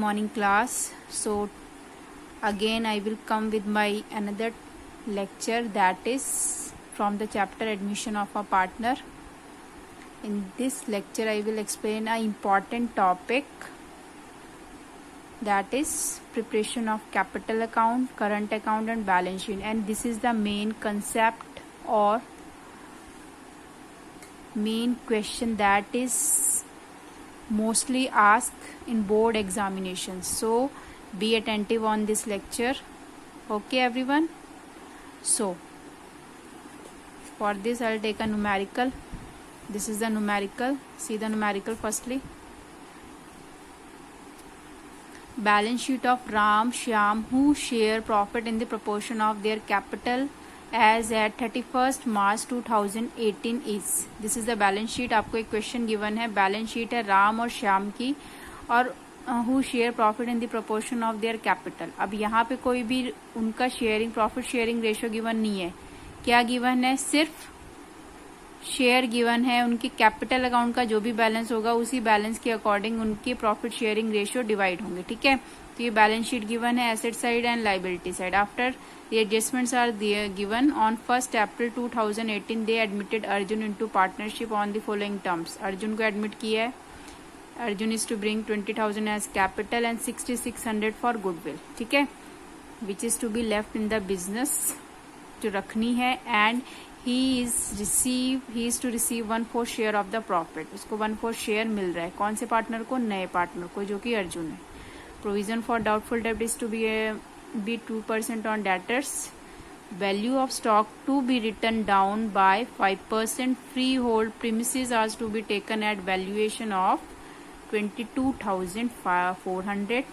morning class. So again I will come with my another lecture, that is from the chapter admission of a partner. In this lecture I will explain an important topic, that is preparation of capital account, current account and balance sheet, and this is the main concept or main question that is mostly asked in board examinations. So be attentive on this lecture. Okay everyone. So for this I'll take a numerical. This is the numerical. See the numerical firstly. Balance sheet of Ram Shyam who share profit in the proportion of their capital as at 31st March 2018 is. This is the balance sheet. आपको एक question given है, balance sheet है राम और श्याम की, और who share profit in the proportion of their capital. अब यहाँ पे कोई भी उनका sharing profit sharing ratio given नहीं है. क्या गिवन है? सिर्फ शेयर गिवन है. उनकी कैपिटल अकाउंट का जो भी बैलेंस होगा उसी बैलेंस के अकॉर्डिंग उनके प्रॉफिट शेयरिंग रेशियो डिवाइड होंगे. ठीक है, तो ये बैलेंस शीट गिवन है, asset side and liability side. After the adjustments are given on 1st April 2018 they admitted Arjun into partnership on the following terms. Arjun को एडमिट किया है. Arjun is to bring 20,000 as capital and 6,600 for goodwill. ठीक है, which is to be left in the business, जो रखनी है. And he is to receive 1/4 share of the profit. उसको 1/4 share मिल रहा है. कौन से पार्टनर को? नए पार्टनर को, जो कि अर्जुन है. प्रोविजन फॉर डाउटफुल डेब्ट is to be 2% on debtors. Value of stock to be written down by 5%. Freehold premises are to be taken at valuation of 22,400.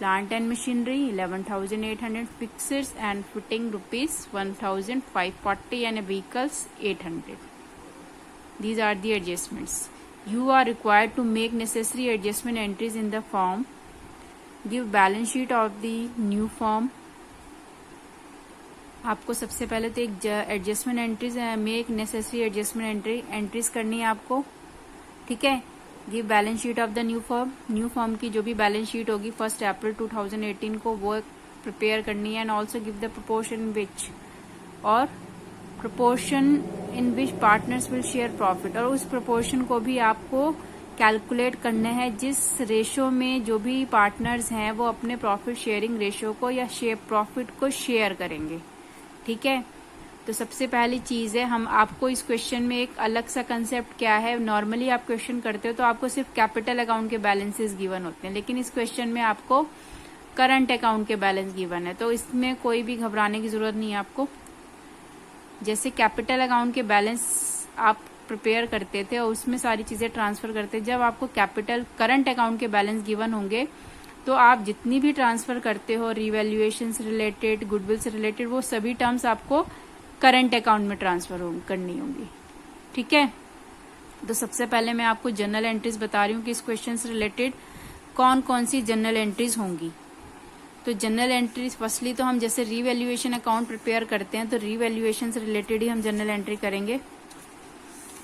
Plant and machinery 11,800, fixtures and fitting rupees 1,540 and vehicles 800. These are the adjustments. You are required to make necessary adjustment entries in the form. Give balance sheet of the new firm. आपको सबसे पहले तो एक adjustment entries make necessary adjustment entries करनी है आपको. ठीक है. Give balance sheet of the new firm. New firm की जो भी बैलेंस शीट होगी 1st April 2018 को वो प्रिपेयर करनी है. And also give the proportion which और proportion in which partners will share profit. और उस प्रोपोर्शन को भी आपको कैलकुलेट करना है जिस रेशो में जो भी पार्टनर्स हैं वो अपने प्रॉफिट शेयरिंग रेशो को या शेयर प्रॉफिट को शेयर करेंगे. ठीक है, तो सबसे पहली चीज है, हम आपको इस क्वेश्चन में एक अलग सा कंसेप्ट क्या है. नॉर्मली आप क्वेश्चन करते हो तो आपको सिर्फ कैपिटल अकाउंट के बैलेंसेस गिवन होते हैं, लेकिन इस क्वेश्चन में आपको करंट अकाउंट के बैलेंस गिवन है. तो इसमें कोई भी घबराने की जरूरत नहीं है आपको. जैसे कैपिटल अकाउंट के बैलेंस आप प्रिपेयर करते थे और उसमें सारी चीजें ट्रांसफर करते, जब आपको कैपिटल करंट अकाउंट के बैलेंस गिवन होंगे तो आप जितनी भी ट्रांसफर करते हो, रिवैल्यूएशन से रिलेटेड, गुडविल से रिलेटेड, वो सभी टर्म्स आपको करंट अकाउंट में ट्रांसफर करनी होगी. ठीक है, तो सबसे पहले मैं आपको जनरल एंट्रीज बता रही हूँ कि इस क्वेश्चन से रिलेटेड कौन कौन सी जनरल एंट्रीज होंगी. तो जनरल एंट्रीज फर्स्टली तो हम जैसे रीवैल्यूएशन अकाउंट प्रिपेयर करते हैं तो रीवैल्यूएशन से रिलेटेड ही हम जनरल एंट्री करेंगे.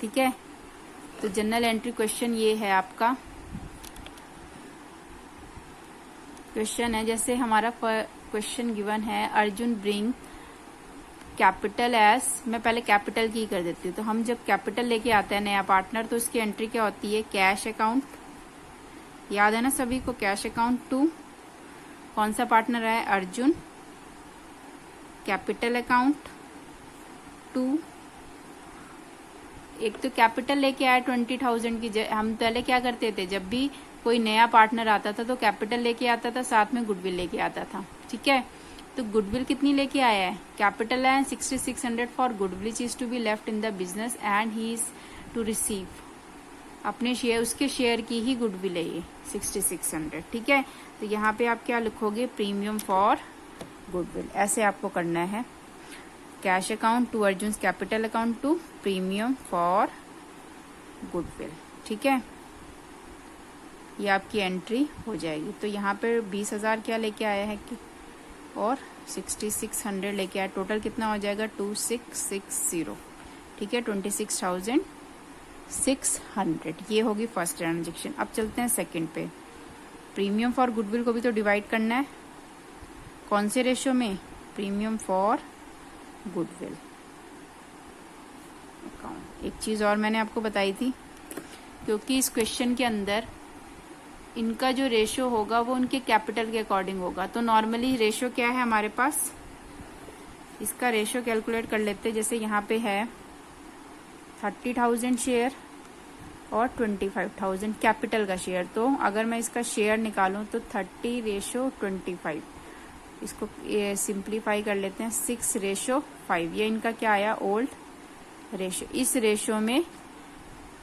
ठीक है, तो जनरल एंट्री क्वेश्चन ये है आपका. क्वेश्चन है, जैसे हमारा क्वेश्चन गिवन है, अर्जुन ब्रिंग कैपिटल एज, मैं पहले कैपिटल की कर देती हूँ. तो हम जब कैपिटल लेके आते हैं नया पार्टनर तो उसकी एंट्री क्या होती है? Cash account. याद है ना सभी को? कैश अकाउंट टू कौन सा पार्टनर है? अर्जुन. कैपिटल अकाउंट टू, एक तो कैपिटल लेके आया 20,000 की. हम पहले क्या करते थे, जब भी कोई नया पार्टनर आता था तो कैपिटल लेके आता था, साथ में गुडविल लेके आता था. ठीक है, तो गुडविल कितनी लेके आया है? कैपिटल है 6,600 for goodwill is to be left in the business and he is to receive अपने शेयर, उसके शेयर की ही गुडविल है ये 6,600. ठीक है, तो यहाँ पे आप क्या लिखोगे? Premium for goodwill. ऐसे आपको करना है. Cash account to Arjun capital account to premium for goodwill. ठीक है, ये आपकी एंट्री हो जाएगी. तो यहाँ पे 20,000 क्या लेके आया है कि और 6,600 लेके आया. टोटल कितना हो जाएगा? 2,660. ठीक है, 26,600. ये होगी फर्स्ट ट्रांजेक्शन. अब चलते हैं सेकंड पे. प्रीमियम फॉर गुडविल को भी तो डिवाइड करना है। कौन से रेशियो में? Premium for goodwill account. एक चीज और मैंने आपको बताई थी, क्योंकि इस क्वेश्चन के अंदर इनका जो रेशियो होगा वो उनके कैपिटल के अकॉर्डिंग होगा। तो नॉर्मली रेशियो क्या है हमारे पास, इसका रेशियो कैलकुलेट कर लेते हैं। जैसे यहाँ पे है 30,000 शेयर और 25,000 कैपिटल का शेयर। तो अगर मैं इसका शेयर निकालूं तो 30:25, इसको सिंप्लीफाई कर लेते हैं 6:5। ये इनका क्या आया? Old ratio. इस रेशियो में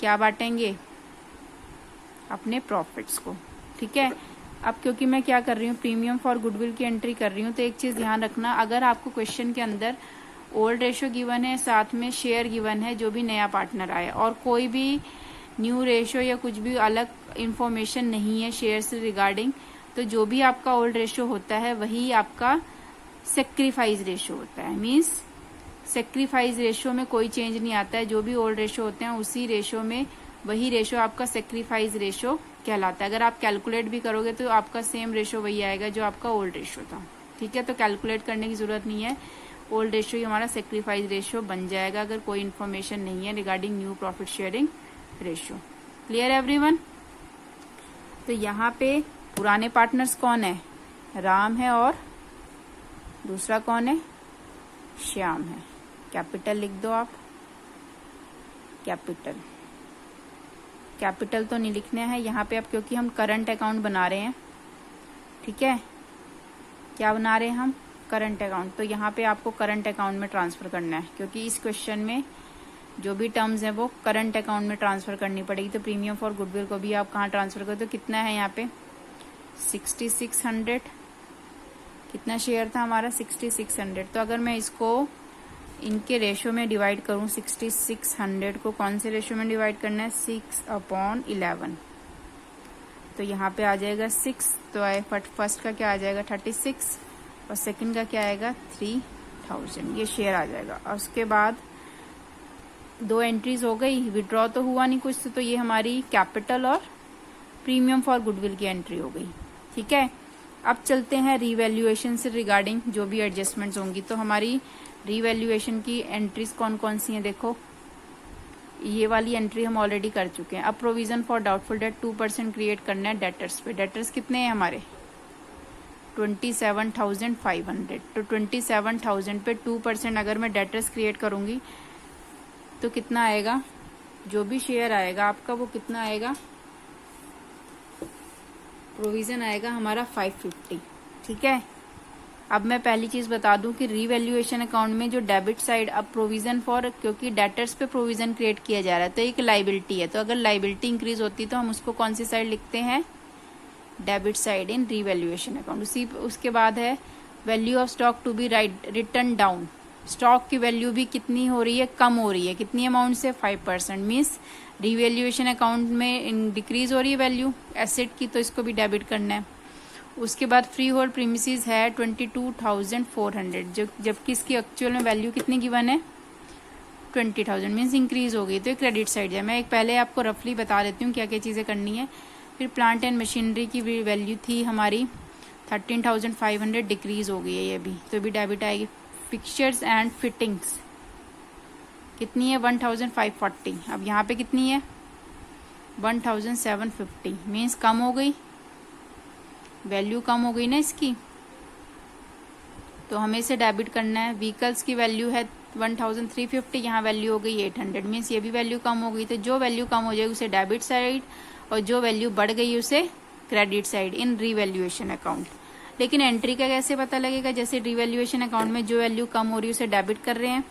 क्या बांटेंगे? अपने प्रॉफिट्स को। ठीक है। अब क्योंकि मैं क्या कर रही हूँ, प्रीमियम फॉर गुडविल की एंट्री कर रही हूँ, तो एक चीज ध्यान रखना, अगर आपको क्वेश्चन के अंदर ओल्ड रेशियो गिवन है, साथ में शेयर गिवन है जो भी नया पार्टनर आया, और कोई भी न्यू रेशियो या कुछ भी अलग इंफॉर्मेशन नहीं है शेयर से रिगार्डिंग, तो जो भी आपका ओल्ड रेशियो होता है वही आपका सेक्रीफाइस रेशियो होता है। मीन्स सेक्रीफाइस रेशियो में कोई चेंज नहीं आता है। जो भी ओल्ड रेशियो होते हैं उसी रेशियो में वही रेशियो आपका सेक्रीफाइस रेशियो कहलाता है। अगर आप कैलकुलेट भी करोगे तो आपका सेम रेशियो वही आएगा जो आपका ओल्ड रेशियो था। ठीक है। तो कैलकुलेट करने की जरूरत नहीं है, ओल्ड रेशियो ही हमारा सेक्रीफाइस रेशियो बन जाएगा अगर कोई इन्फॉर्मेशन नहीं है regarding new profit sharing ratio. Clear everyone? तो यहाँ पे पुराने पार्टनर्स कौन है? राम है और दूसरा कौन है? श्याम है। कैपिटल लिख दो आप। कैपिटल तो नहीं लिखने हैं यहाँ पे अब, क्योंकि हम करंट अकाउंट बना रहे हैं। ठीक है। क्या बना रहे हैं हम? Current account. तो यहाँ पे आपको करंट अकाउंट में ट्रांसफर करना है, क्योंकि इस क्वेश्चन में जो भी टर्म्स है वो करंट अकाउंट में ट्रांसफर करनी पड़ेगी। तो प्रीमियम फॉर गुडविल को भी आप कहाँ ट्रांसफर करो? तो कितना है यहाँ पे? 6600। कितना शेयर था हमारा? 6600। तो अगर मैं इसको इनके रेशियो में डिवाइड करूं, 6600 को कौन से रेशियो में डिवाइड करना है? 6/11। तो यहाँ पे आ जाएगा 6। तो फर्स्ट का क्या आ जाएगा? 36 और सेकंड का क्या आएगा? 3000। ये शेयर आ जाएगा। और उसके बाद 2 एंट्रीज हो गई, विड्रॉ तो हुआ नहीं कुछ, तो ये हमारी कैपिटल और प्रीमियम फॉर गुडविल की एंट्री हो गई। ठीक है। अब चलते हैं रीवैल्यूएशन से रिगार्डिंग जो भी एडजस्टमेंट्स होंगी। तो हमारी रीवैल्यूएशन की एंट्रीज कौन कौन सी हैं? देखो, ये वाली एंट्री हम ऑलरेडी कर चुके हैं। अब provision for doubtful debt 2% create करना है डेटर्स पे। डेटर्स कितने हैं हमारे? 27,500। तो 27,000 पे 2% अगर मैं डेटर्स क्रिएट करूंगी तो कितना आएगा? जो भी शेयर आएगा आपका वो कितना आएगा? प्रोविजन आएगा हमारा 550। ठीक है। अब मैं पहली चीज बता दूं कि रीवैल्यूएशन अकाउंट में जो डेबिट साइड, अब प्रोविजन फॉर, क्योंकि डेटर्स पे प्रोविजन क्रिएट किया जा रहा है तो एक लाइबिलिटी है, तो अगर लाइबिलिटी इंक्रीज होती तो हम उसको कौन सी साइड लिखते हैं? Debit side in revaluation account. उसके बाद है value of stock to be written down. Stock की वैल्यू भी कितनी हो रही है? कम हो रही है। कितनी अमाउंट से? 5%। मीन्स रीवैल्यूएशन अकाउंट में डिक्रीज हो रही है वैल्यू एसेट की, तो इसको भी डेबिट करना है। उसके बाद फ्री होल्ड प्रीमिसेस है 22,400, जबकि इसकी एक्चुअल में वैल्यू कितनी गिवन है? 20,000। मीन्स इंक्रीज हो गई, तो क्रेडिट साइड है। मैं एक पहले आपको रफली बता देती हूँ क्या क्या चीजें करनी है। फिर प्लांट एंड मशीनरी की वैल्यू थी हमारी 13,500, डिक्रीज हो गई है ये भी, तो भी डेबिट आएगी। फिक्सचर्स एंड फिटिंग्स कितनी है? 1,540। अब यहाँ पे कितनी है? 1,750। मीन्स कम हो गई, वैल्यू कम हो गई ना इसकी, तो हमें इसे डेबिट करना है। व्हीकल्स की वैल्यू है 1,350, यहाँ वैल्यू हो गई 800। मीन्स ये भी वैल्यू कम हो गई, तो जो वैल्यू कम हो जाएगी उसे डेबिट साइड और जो वैल्यू बढ़ गई उसे credit side in revaluation account. लेकिन एंट्री का कैसे पता लगेगा? जैसे रीवैल्यूएशन अकाउंट में जो वैल्यू कम हो रही है उसे डेबिट कर रहे हैं,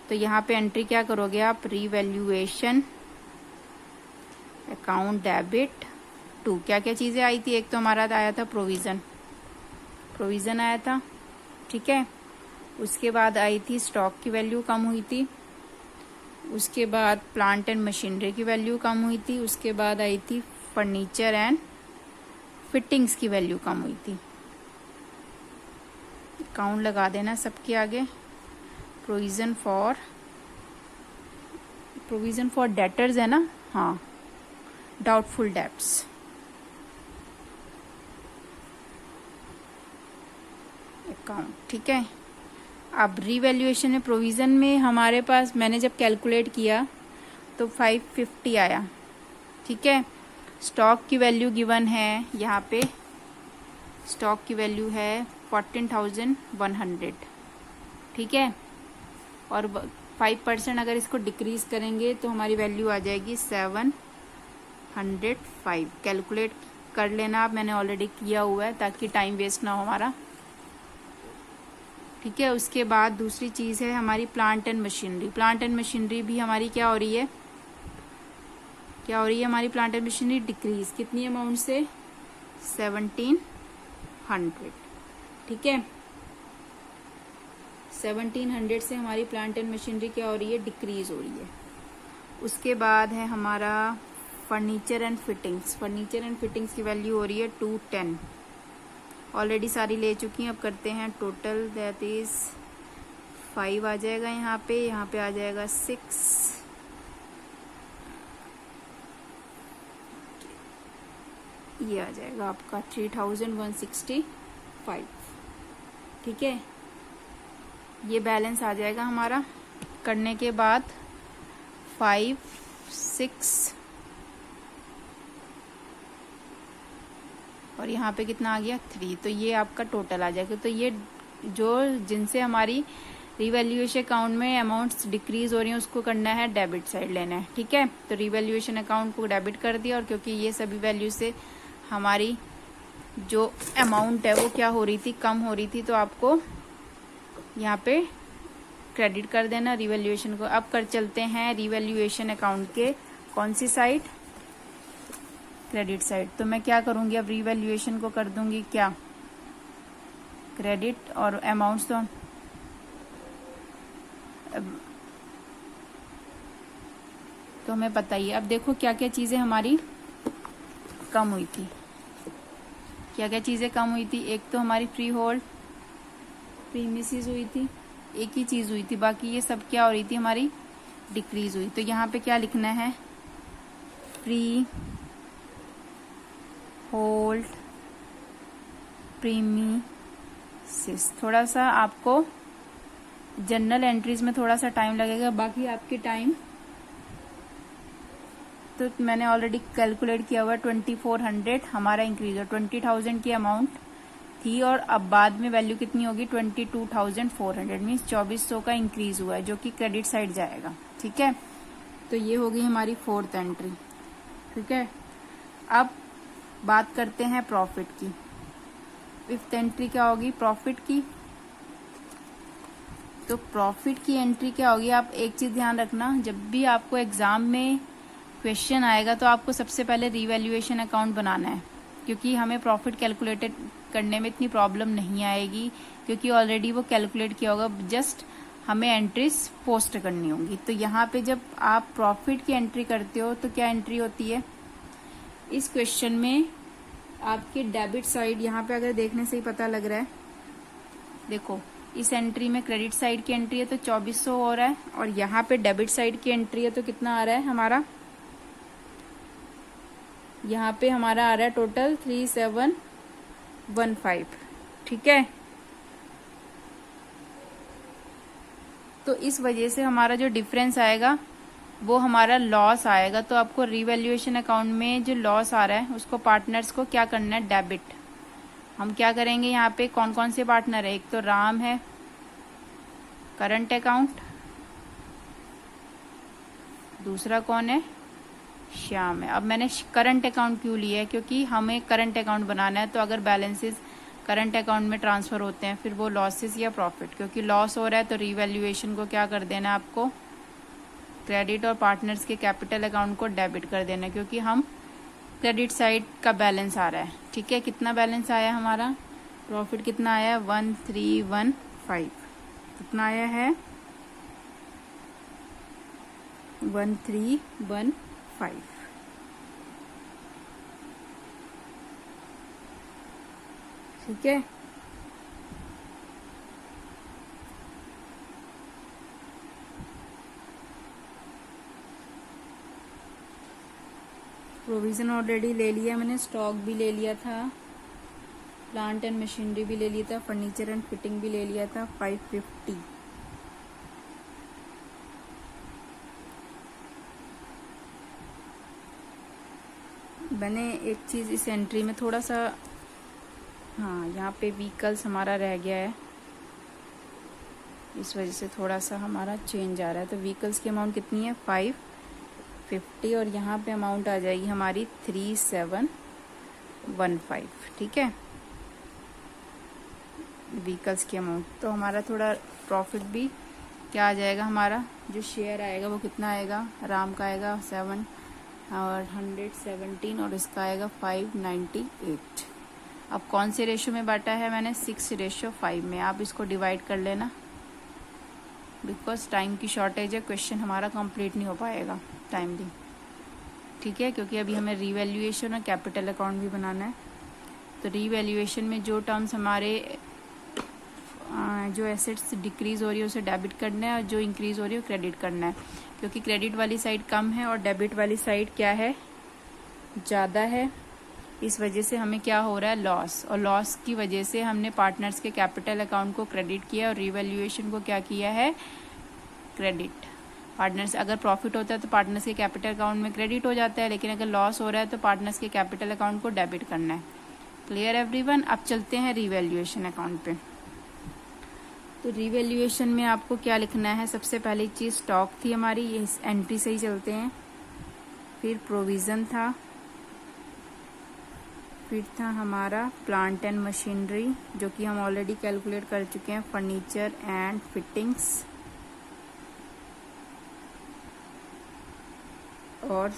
तो यहाँ पे एंट्री क्या करोगे आप? Revaluation account debit to. क्या क्या चीजें आई थी? एक तो हमारा आया था प्रोविजन आया था। ठीक है। उसके बाद आई थी स्टॉक की वैल्यू कम हुई थी। उसके बाद प्लांट एंड मशीनरी की वैल्यू कम हुई थी। उसके बाद आई थी फर्नीचर एंड फिटिंग्स की वैल्यू कम हुई थी। अकाउंट लगा देना सबके आगे। प्रोविजन फॉर डेटर्स है ना? हाँ, डाउटफुल डेब्ट्स। अकाउंट, ठीक है। अब रीवैल्यूएशन में प्रोविज़न में हमारे पास मैंने जब कैलकुलेट किया तो 550 आया, ठीक है। स्टॉक की वैल्यू गिवन है यहाँ पे, स्टॉक की वैल्यू है 14,100, ठीक है। और 5% अगर इसको डिक्रीज करेंगे तो हमारी वैल्यू आ जाएगी 705। कैलकुलेट कर लेना आप, मैंने ऑलरेडी किया हुआ है ताकि टाइम वेस्ट ना हो हमारा, ठीक है। उसके बाद दूसरी चीज़ है हमारी plant and machinery. Plant and machinery भी हमारी क्या हो रही है, क्या हो रही है हमारी प्लांट एंड मशीनरी डिक्रीज, कितनी अमाउंट से, 1700, ठीक है। 1700 से हमारी प्लांट एंड मशीनरी क्या हो रही है, डिक्रीज हो रही है। उसके बाद है हमारा furniture and fittings. Furniture and fittings की वैल्यू हो रही है 210, ऑलरेडी सारी ले चुकी हैं। अब करते हैं टोटल, दैट इज 5 आ जाएगा यहाँ पे आ जाएगा 6, ये आ जाएगा आपका 3165, ठीक है। ये बैलेंस आ जाएगा हमारा। करने के बाद 5, 6 और यहाँ पे कितना आ गया 3, तो ये आपका टोटल आ जाएगा। तो ये जो जिनसे हमारी रिवैल्यूएशन अकाउंट में अमाउंट्स डिक्रीज हो रही हैं उसको करना है डेबिट साइड लेना है, ठीक है। तो रिवैल्यूएशन अकाउंट को डेबिट कर दिया, और क्योंकि ये सभी वैल्यू से हमारी जो अमाउंट है वो क्या हो रही थी, कम हो रही थी, तो आपको यहाँ पे क्रेडिट कर देना रिवैल्यूएशन को। अब कर चलते हैं रिवैल्यूएशन अकाउंट के कौन सी साइड, क्रेडिट साइड। तो मैं क्या करूंगी, अब रिवैल्यूएशन को कर दूंगी क्या, क्रेडिट, और अमाउंट्स तो हमें पता ही है। अब देखो क्या क्या चीजें हमारी कम हुई थी, क्या क्या चीजें कम हुई थी। एक तो हमारी फ्री होल्ड प्रीमिसेस हुई थी, एक ही चीज हुई थी, बाकी ये सब क्या हो रही थी हमारी, डिक्रीज हुई। तो यहाँ पे क्या लिखना है, फ्री होल्ड प्रीमिसेस। थोड़ा सा आपको जनरल एंट्रीज में थोड़ा सा टाइम लगेगा, बाकी आपके टाइम तो मैंने ऑलरेडी कैलकुलेट किया हुआ है। 2400 हमारा इंक्रीज है, 20,000 की अमाउंट थी और अब बाद में वैल्यू कितनी होगी, 22,400, मीन्स 2400 का इंक्रीज हुआ है जो कि क्रेडिट साइड जाएगा, ठीक है। तो ये होगी हमारी 4th एंट्री, ठीक है। अब बात करते हैं प्रॉफिट की। 5th एंट्री क्या होगी, प्रॉफिट की। तो प्रॉफिट की एंट्री क्या होगी, आप एक चीज ध्यान रखना, जब भी आपको एग्जाम में क्वेश्चन आएगा तो आपको सबसे पहले रिवैल्यूएशन अकाउंट बनाना है, क्योंकि हमें प्रॉफिट कैलकुलेटेड करने में इतनी प्रॉब्लम नहीं आएगी, क्योंकि ऑलरेडी वो कैलकुलेट किया होगा, जस्ट हमें एंट्रीज पोस्ट करनी होंगी। तो यहाँ पे जब आप प्रॉफिट की एंट्री करते हो तो क्या एंट्री होती है, इस क्वेश्चन में आपकी डेबिट साइड, यहाँ पे अगर देखने से ही पता लग रहा है, देखो इस एंट्री में क्रेडिट साइड की एंट्री है तो 2400 हो रहा है, और यहाँ पे डेबिट साइड की एंट्री है तो कितना आ रहा है हमारा, यहाँ पे हमारा आ रहा है टोटल 3715, ठीक है। तो इस वजह से हमारा जो डिफरेंस आएगा वो हमारा लॉस आएगा। तो आपको रिवैल्यूएशन अकाउंट में जो लॉस आ रहा है उसको पार्टनर्स को क्या करना है, डेबिट। हम क्या करेंगे, यहाँ पे कौन कौन से पार्टनर है, एक तो राम है करंट अकाउंट, दूसरा कौन है, श्याम है। अब मैंने करंट अकाउंट क्यों लिया है, क्योंकि हमें करंट अकाउंट बनाना है, तो अगर बैलेंसेस करंट अकाउंट में ट्रांसफर होते हैं फिर वो लॉसेस या प्रॉफिट, क्योंकि लॉस हो रहा है तो रिवैल्यूएशन को क्या कर देना है आपको, क्रेडिट, और पार्टनर्स के कैपिटल अकाउंट को डेबिट कर देना, क्योंकि हम क्रेडिट साइड का बैलेंस आ रहा है, ठीक है। कितना बैलेंस आया हमारा, प्रॉफिट कितना आया, 1315, कितना आया है 1315, ठीक है। प्रोविजन ऑलरेडी ले लिया मैंने, स्टॉक भी ले लिया था, प्लांट एंड मशीनरी भी ले लिया था, फर्नीचर एंड फिटिंग भी ले लिया था 550। मैंने एक चीज इस एंट्री में थोड़ा सा, हाँ यहाँ पे व्हीकल्स हमारा रह गया है, इस वजह से थोड़ा सा हमारा चेंज आ रहा है। तो व्हीकल्स की अमाउंट कितनी है 550 और यहाँ पे अमाउंट आ जाएगी हमारी 3715। ठीक है, व्हीकल्स की अमाउंट। तो हमारा थोड़ा प्रॉफिट भी क्या आ जाएगा, हमारा जो शेयर आएगा वो कितना आएगा, राम का आएगा 717 और इसका आएगा 598। अब कौन से रेशो में बांटा है मैंने, 6:5 में। आप इसको डिवाइड कर लेना, बिकॉज टाइम की शॉर्टेज है, क्वेश्चन हमारा कंप्लीट नहीं हो पाएगा टाइमली। ठीक है, क्योंकि अभी हमें रीवैल्यूएशन और कैपिटल अकाउंट भी बनाना है। तो रीवैल्यूएशन में जो टर्म्स हमारे जो एसेट्स डिक्रीज हो रही है उसे डेबिट करना है और जो इंक्रीज हो रही है वो क्रेडिट करना है, क्योंकि क्रेडिट वाली साइड कम है और डेबिट वाली साइड क्या है, ज़्यादा है। इस वजह से हमें क्या हो रहा है, लॉस, और लॉस की वजह से हमने पार्टनर्स के कैपिटल अकाउंट को क्रेडिट किया और रीवैल्यूएशन को क्या किया है, क्रेडिट। पार्टनर्स अगर प्रॉफिट होता है तो पार्टनर्स के कैपिटल अकाउंट में क्रेडिट हो जाता है, लेकिन अगर लॉस हो रहा है तो पार्टनर्स के कैपिटल अकाउंट को डेबिट करना है। Clear everyone. अब चलते हैं रीवैल्यूएशन अकाउंट पे। तो रीवैल्यूएशन में आपको क्या लिखना है, सबसे पहली चीज स्टॉक थी हमारी, ये एंट्री से ही चलते हैं। फिर प्रोविजन था, फिर था हमारा प्लांट एंड मशीनरी जो कि हम ऑलरेडी कैलकुलेट कर चुके हैं, फर्नीचर एंड फिटिंग्स, और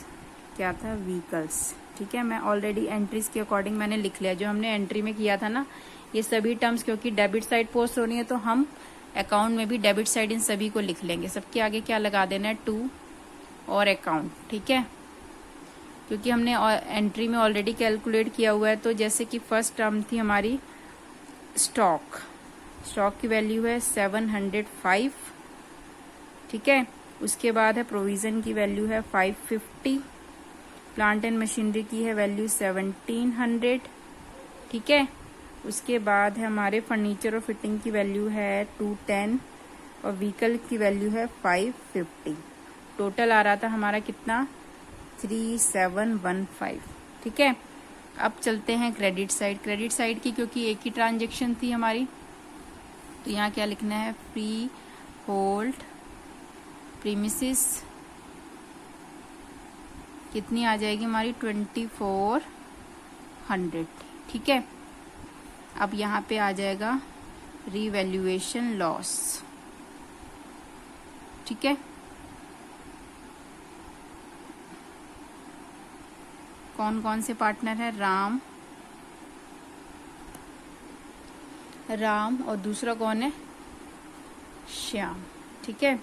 क्या था, व्हीकल्स। ठीक है, मैं ऑलरेडी एंट्रीज के अकॉर्डिंग मैंने लिख लिया, जो हमने एंट्री में किया था ना, ये सभी टर्म्स क्योंकि डेबिट साइड पोस्ट होनी है तो हम अकाउंट में भी डेबिट साइड इन सभी को लिख लेंगे। सबके आगे क्या लगा देना है, टू और अकाउंट। ठीक है, क्योंकि हमने एंट्री में ऑलरेडी कैलकुलेट किया हुआ है। तो जैसे कि फर्स्ट टर्म थी हमारी स्टॉक, स्टॉक की वैल्यू है 705। ठीक है, उसके बाद है प्रोविजन की वैल्यू है 550, प्लांट एंड मशीनरी की है वैल्यू 1700। ठीक है, उसके बाद है हमारे फर्नीचर और फिटिंग की वैल्यू है 210 और व्हीकल की वैल्यू है 550। टोटल आ रहा था हमारा कितना, 3715। ठीक है, अब चलते हैं क्रेडिट साइड। क्रेडिट साइड की क्योंकि एक ही ट्रांजेक्शन थी हमारी, तो यहाँ क्या लिखना है, फ्री होल्ड प्रीमिसेस कितनी आ जाएगी हमारी, 2400। ठीक है, अब यहाँ पे आ जाएगा रीवैल्यूएशन लॉस। ठीक है, कौन कौन से पार्टनर है, राम और दूसरा कौन है, श्याम। ठीक है,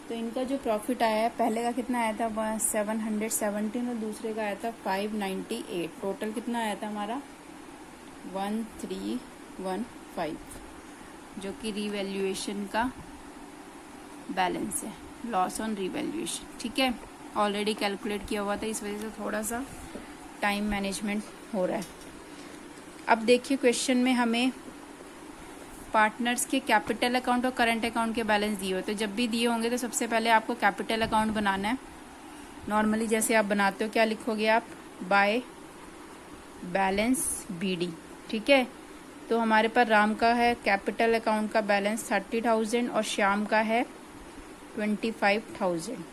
तो इनका जो प्रॉफिट आया है, पहले का कितना आया था 717 और दूसरे का आया था 598। टोटल कितना आया था हमारा 1315, जो कि रीवैल्यूएशन का बैलेंस है, लॉस ऑन रीवैल्यूएशन। ठीक है, ऑलरेडी कैलकुलेट किया हुआ था, इस वजह से थोड़ा सा टाइम मैनेजमेंट हो रहा है। अब देखिए क्वेश्चन में हमें पार्टनर्स के कैपिटल अकाउंट और करंट अकाउंट के बैलेंस दिए हुए, तो जब भी दिए होंगे तो सबसे पहले आपको कैपिटल अकाउंट बनाना है। नॉर्मली जैसे आप बनाते हो, क्या लिखोगे आप, बाय बैलेंस BD। ठीक है, तो हमारे पास राम का है कैपिटल अकाउंट का बैलेंस 30,000 और श्याम का है 25,000।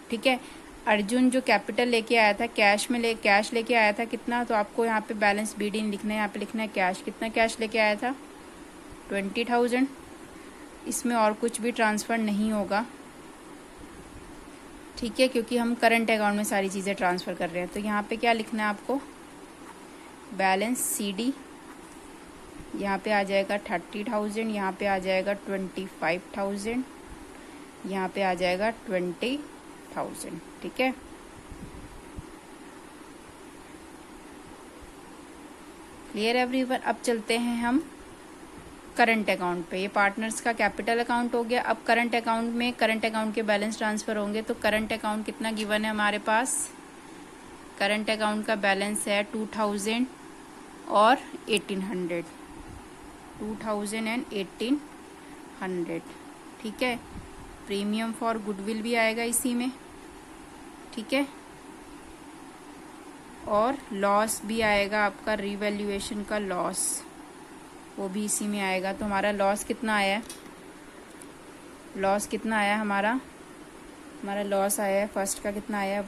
ठीक है, अर्जुन जो कैपिटल लेके आया था, कैश लेके आया था कितना, तो आपको यहाँ पे बैलेंस BD नहीं लिखना है, यहाँ पे लिखना है कैश। कितना कैश लेके आया था, 20,000। इसमें और कुछ भी ट्रांसफर नहीं होगा। ठीक है, क्योंकि हम करंट अकाउंट में सारी चीज़ें ट्रांसफर कर रहे हैं। तो यहाँ पे क्या लिखना है आपको, बैलेंस CD, यहाँ पे आ जाएगा 30,000, यहाँ पे आ जाएगा 25,000, यहाँ पे आ जाएगा 20,000। ठीक है, क्लियर एवरीवन। अब चलते हैं हम करंट अकाउंट पे। ये पार्टनर्स का कैपिटल अकाउंट हो गया। अब करंट अकाउंट में करंट अकाउंट के बैलेंस ट्रांसफर होंगे। तो करंट अकाउंट कितना गिवन है हमारे पास, करंट अकाउंट का बैलेंस है 2000 और 1800, 2000 एंड 1800। ठीक है, प्रीमियम फॉर गुडविल भी आएगा इसी में। ठीक है, और लॉस भी आएगा आपका, रिवैल्यूएशन का लॉस, वो भी इसी में आएगा। तो हमारा लॉस कितना आया है, लॉस कितना आया हमारा लॉस आया है, फर्स्ट का कितना आया है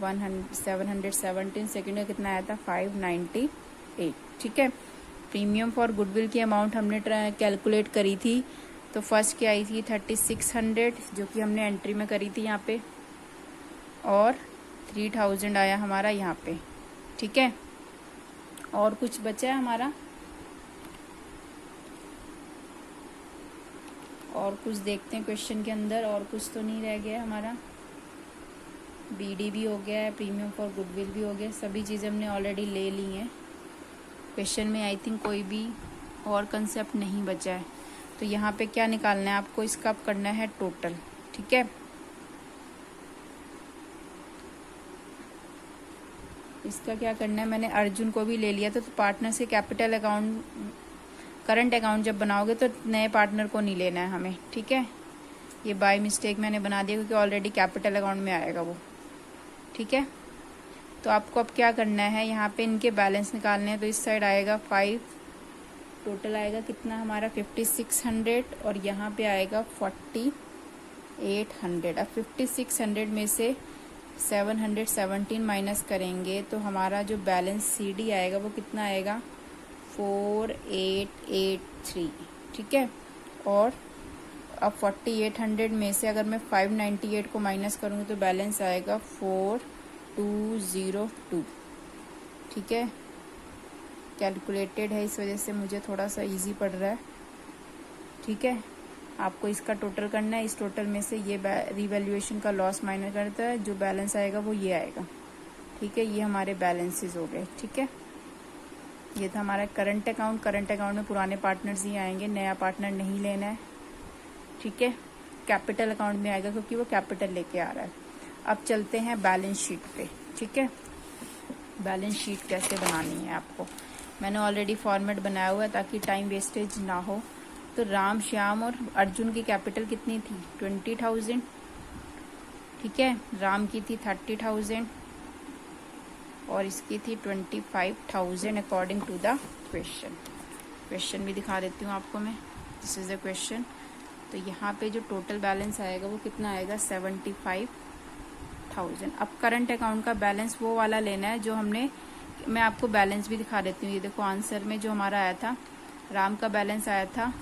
717, सेकेंड का कितना आया था 598। ठीक है, प्रीमियम फॉर गुडविल की अमाउंट हमने कैलकुलेट करी थी, तो फर्स्ट की आई थी 3600 जो कि हमने एंट्री में करी थी यहाँ पे, और 3000 आया हमारा यहाँ पे। ठीक है, और कुछ बचा है हमारा, और कुछ देखते हैं क्वेश्चन के अंदर, और कुछ तो नहीं रह गया हमारा। बीडी भी हो गया है, प्रीमियम फॉर गुडविल भी हो गया, सभी चीज़ें हमने ऑलरेडी ले ली हैं। क्वेश्चन में आई थिंक कोई भी और कंसेप्ट नहीं बचा है। तो यहाँ पे क्या निकालना है आपको, इसका करना है टोटल। ठीक है, इसका क्या करना है, मैंने अर्जुन को भी ले लिया था, तो पार्टनर से कैपिटल अकाउंट, करंट अकाउंट जब बनाओगे तो नए पार्टनर को नहीं लेना है हमें। ठीक है, ये बाय मिस्टेक मैंने बना दिया क्योंकि ऑलरेडी कैपिटल अकाउंट में आएगा वो। ठीक है, तो आपको अब क्या करना है, यहाँ पे इनके बैलेंस निकालने हैं। तो इस साइड आएगा 5, टोटल आएगा कितना हमारा 5600, और यहाँ पे आएगा 4800। अब 5600 में से 717 माइनस करेंगे तो हमारा जो बैलेंस सीडी आएगा वो कितना आएगा 4883। ठीक है, और अब 4800 में से अगर मैं 598 को माइनस करूँगी तो बैलेंस आएगा 4202। ठीक है, कैलकुलेटेड है, इस वजह से मुझे थोड़ा सा इजी पड़ रहा है। ठीक है, आपको इसका टोटल करना है, इस टोटल में से ये रिवैल्यूएशन का लॉस माइनस करता है, जो बैलेंस आएगा वो ये आएगा। ठीक है, ये हमारे बैलेंसेस हो गए। ठीक है, ये था हमारा करंट अकाउंट। करंट अकाउंट में पुराने पार्टनर्स ही आएंगे, नया पार्टनर नहीं लेना है। ठीक है, कैपिटल अकाउंट में आएगा क्योंकि वो कैपिटल लेके आ रहा है। अब चलते हैं बैलेंस शीट पे। ठीक है, बैलेंस शीट कैसे बनानी है आपको, मैंने ऑलरेडी फॉर्मेट बनाया हुआ है ताकि टाइम वेस्टेज ना हो। तो राम, श्याम और अर्जुन की कैपिटल कितनी थी 20,000। ठीक है, राम की थी 30,000 और इसकी थी 25,000 according to the question. Question भी दिखा देती हूँ आपको मैं, दिस इज द क्वेश्चन। तो यहाँ पे जो टोटल बैलेंस आएगा वो कितना आएगा 75,000। अब करंट अकाउंट का बैलेंस वो वाला लेना है जो हमने, मैं आपको बैलेंस भी दिखा देती हूँ। ये देखो आंसर में जो हमारा आया था, राम का बैलेंस आया था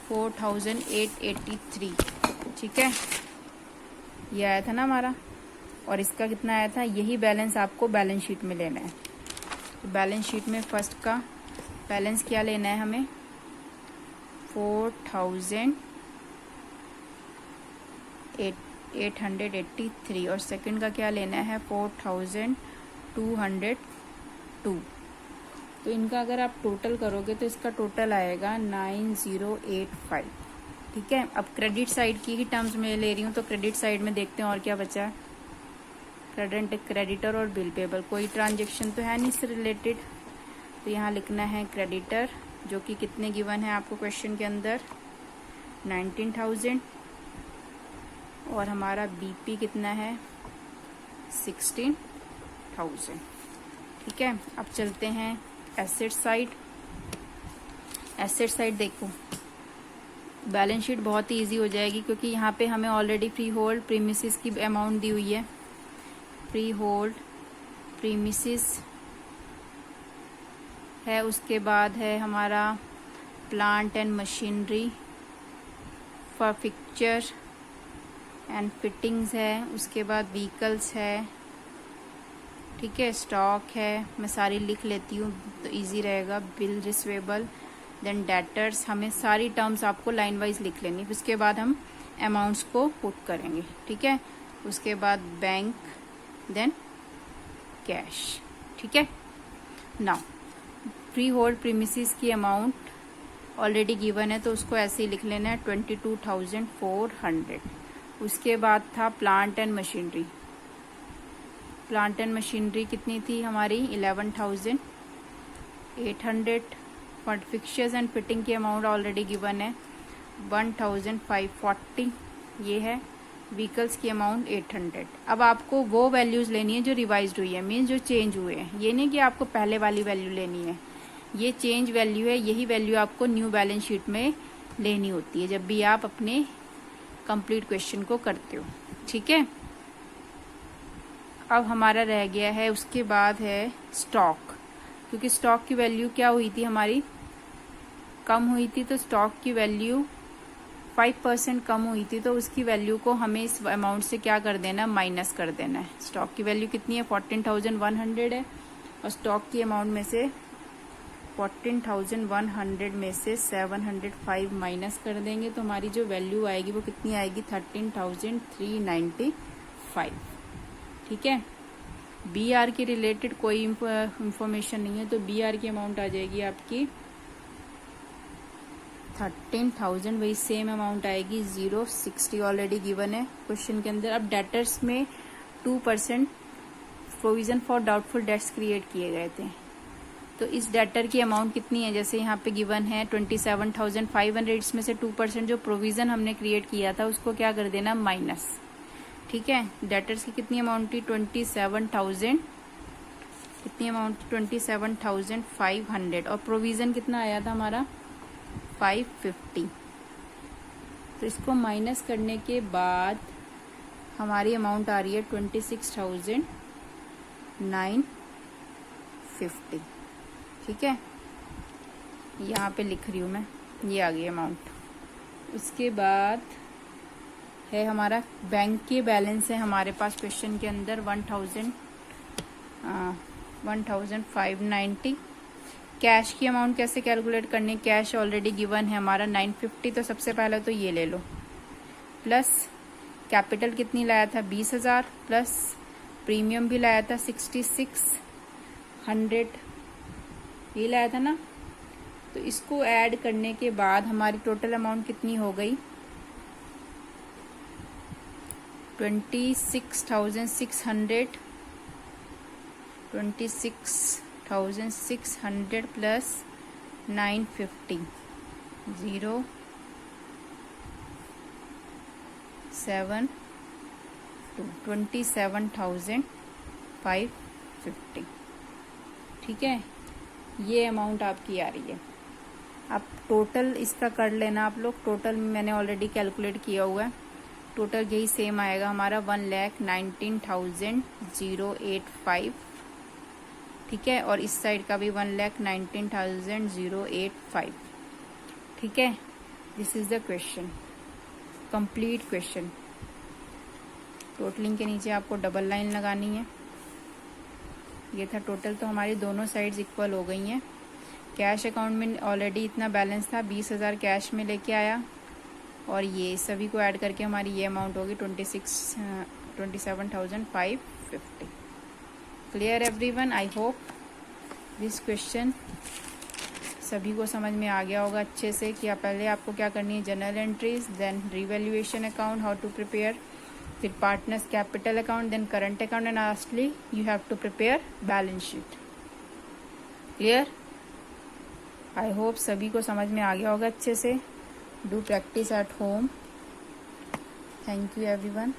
4883। ठीक है, ये आया था ना हमारा, और इसका कितना आया था, यही बैलेंस आपको बैलेंस शीट में लेना है। तो बैलेंस शीट में फर्स्ट का बैलेंस क्या लेना है हमें 4883, और सेकंड का क्या लेना है 4202। तो इनका अगर आप टोटल करोगे तो इसका टोटल आएगा 9085। ठीक है, अब क्रेडिट साइड की ही टर्म्स में ले रही हूँ, तो क्रेडिट साइड में देखते हैं और क्या बचा है। क्रेडिटर और बिल पेबल, कोई ट्रांजेक्शन तो है नहीं इससे रिलेटेड, तो यहाँ लिखना है क्रेडिटर, जो कि कितने गिवन है आपको क्वेश्चन के अंदर 19,000, और हमारा बीपी कितना है 16,000। ठीक है, अब चलते हैं एसेट साइड। एसेट साइड देखो, बैलेंस शीट बहुत ही इजी हो जाएगी क्योंकि यहाँ पे हमें ऑलरेडी फ्री होल्ड प्रीमिसेस की अमाउंट दी हुई है। फ्री होल्ड प्रीमिसेस है, उसके बाद है हमारा plant and machinery for fixture and fittings है, उसके बाद व्हीकल्स है। ठीक है, स्टॉक है, मैं सारी लिख लेती हूँ तो इजी रहेगा। बिल रिसीवेबल, देन डेटर्स, हमें सारी टर्म्स आपको लाइन वाइज लिख लेनी, उसके बाद हम अमाउंट्स को पुट करेंगे। ठीक है, उसके बाद बैंक, देन कैश। ठीक है, नाउ फ्री होल्ड प्रीमिसेस की अमाउंट ऑलरेडी गिवन है तो उसको ऐसे ही लिख लेना है 22,400। उसके बाद था plant and machinery. Plant and machinery कितनी थी हमारी 11,000। 800, फिक्चर्स एंड फिटिंग की अमाउंट ऑलरेडी गिवन है 1540, ये है। व्हीकल्स की अमाउंट 800। अब आपको वो वैल्यूज लेनी है जो रिवाइज्ड हुई है, मीन्स जो चेंज हुए हैं। ये नहीं कि आपको पहले वाली वैल्यू लेनी है, ये चेंज वैल्यू है। यही वैल्यू आपको न्यू बैलेंस शीट में लेनी होती है जब भी आप अपने कंप्लीट क्वेश्चन को करते हो, ठीक है। अब हमारा रह गया है, उसके बाद है स्टॉक, क्योंकि स्टॉक की वैल्यू क्या हुई थी हमारी, कम हुई थी, तो स्टॉक की वैल्यू 5% कम हुई थी, तो उसकी वैल्यू को हमें इस अमाउंट से क्या कर देना, माइनस कर देना है। स्टॉक की वैल्यू कितनी है, 14,100 है, और स्टॉक की अमाउंट में से 14,100 में से 705 माइनस कर देंगे, तो हमारी जो वैल्यू आएगी वो कितनी आएगी, 13,395, ठीक है। बी आर के रिलेटेड कोई इंफॉर्मेशन नहीं है, तो बी आर की अमाउंट आ जाएगी आपकी 13,000, वही सेम अमाउंट आएगी 060, ऑलरेडी गिवन है क्वेश्चन के अंदर। अब डेटर्स में 2% provision for doubtful debts create किए गए थे, तो इस डेटर की अमाउंट कितनी है, जैसे यहाँ पे गिवन है 27,500, इसमें से 2% जो प्रोविजन हमने क्रिएट किया था उसको क्या कर देना, माइनस, ठीक है। डेटर्स की कितनी अमाउंट थी, 27,000, कितनी अमाउंट थी, 27,500, और प्रोविजन कितना आया था हमारा 550, तो इसको माइनस करने के बाद हमारी अमाउंट आ रही है 26,950, ठीक है। यहाँ पे लिख रही हूँ मैं, ये आ गई अमाउंट। उसके बाद है हमारा बैंक के बैलेंस है हमारे पास क्वेश्चन के अंदर 1,590। कैश की अमाउंट कैसे कैलकुलेट करनी, कैश ऑलरेडी गिवन है हमारा 950, तो सबसे पहले तो ये ले लो, प्लस कैपिटल कितनी लाया था 20,000, प्लस प्रीमियम भी लाया था 6600, ये लाया था ना, तो इसको ऐड करने के बाद हमारी टोटल अमाउंट कितनी हो गई, 26,600, 26,600 प्लस 950, 27,550, ठीक है। ये अमाउंट आपकी आ रही है। अब टोटल इसका कर लेना आप लोग, टोटल मैंने ऑलरेडी कैलकुलेट किया हुआ है, टोटल यही सेम आएगा हमारा 1,19,085, ठीक है, और इस साइड का भी 1,19,085, ठीक है। This is the question, complete question. Totalling के नीचे आपको डबल लाइन लगानी है। ये था टोटल, तो हमारी दोनों साइड्स इक्वल हो गई हैं। कैश अकाउंट में ऑलरेडी इतना बैलेंस था, 20,000 कैश में लेके आया, और ये सभी को ऐड करके हमारी ये अमाउंट होगी 27,550। Clear everyone, I hope this question सभी को समझ में आ गया होगा अच्छे से कि पहले आपको क्या करनी है, general entries, then revaluation account, how to prepare, फिर partners capital account, then current account, and lastly you have to prepare balance sheet. Clear, I hope सभी को समझ में आ गया होगा अच्छे से। Do practice at home. Thank you everyone.